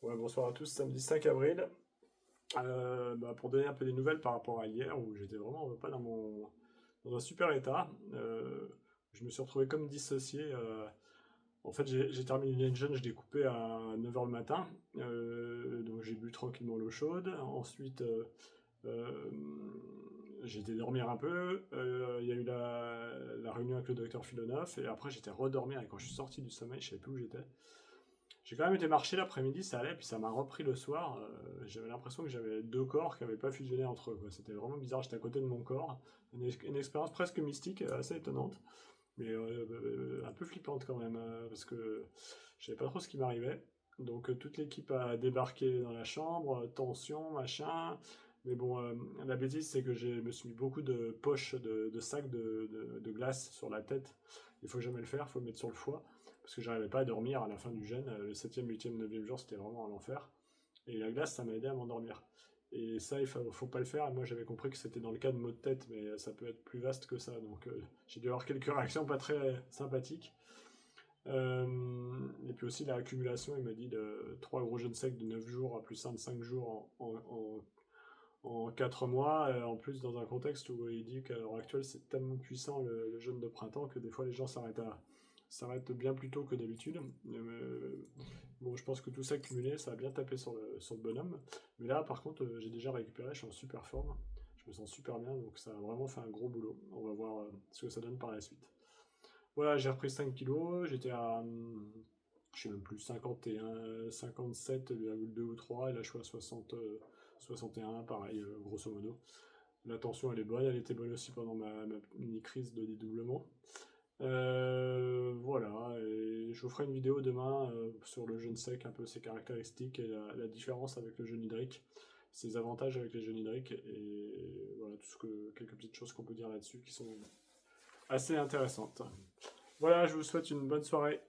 Ouais, bonsoir à tous, samedi 5 avril. Pour donner un peu des nouvelles par rapport à hier, où j'étais vraiment pas dans un super état. Je me suis retrouvé comme dissocié. En fait, j'ai terminé une jeûne, je l'ai coupé à 9 heures le matin. Donc j'ai bu tranquillement l'eau chaude. Ensuite, euh, j'ai été dormir un peu. Il y a eu la réunion avec le docteur Philonov. Et après, j'étais redormir. Et quand je suis sorti du sommeil, je savais plus où j'étais. J'ai quand même été marcher l'après-midi, ça allait, puis ça m'a repris le soir. J'avais l'impression que j'avais deux corps qui n'avaient pas fusionné entre eux, quoi. C'était vraiment bizarre, j'étais à côté de mon corps. Une expérience presque mystique, assez étonnante, mais un peu flippante quand même, parce que je savais pas trop ce qui m'arrivait. Donc toute l'équipe a débarqué dans la chambre, tension, machin. Mais bon, la bêtise, c'est que je me suis mis beaucoup de poches, de sacs de glace sur la tête. Il faut jamais le faire, il faut le mettre sur le foie parce que j'arrivais pas à dormir à la fin du jeûne. Le 7e, 8e, 9e jour, c'était vraiment un enfer. Et la glace, ça m'a aidé à m'endormir. Et ça, faut pas le faire. Et moi, j'avais compris que c'était dans le cas de maux de tête, mais ça peut être plus vaste que ça. Donc, j'ai dû avoir quelques réactions pas très sympathiques. Et puis aussi, la accumulation, il m'a dit de 3 gros jeûnes secs de 9 jours à plus 1 de 5 jours en 4 mois. En plus, dans un contexte où il dit qu'à l'heure actuelle, c'est tellement puissant le jeûne de printemps que des fois, les gens s'arrêtent bien plus tôt que d'habitude. Bon, je pense que tout ça cumulé, ça a bien tapé sur le bonhomme. Mais là, par contre, j'ai déjà récupéré, je suis en super forme. Je me sens super bien, donc ça a vraiment fait un gros boulot. On va voir ce que ça donne par la suite. Voilà, j'ai repris 5 kilos, j'étais à, je sais même plus, 51, 57,2 ou 3, et là je suis à 60, 61, pareil, grosso modo. La tension elle est bonne, elle était bonne aussi pendant ma mini crise de dédoublement. Voilà, et je vous ferai une vidéo demain sur le jeûne sec, un peu ses caractéristiques et la différence avec le jeûne hydrique, ses avantages avec les jeûnes hydriques, et voilà, quelques petites choses qu'on peut dire là-dessus qui sont assez intéressantes. Voilà, je vous souhaite une bonne soirée.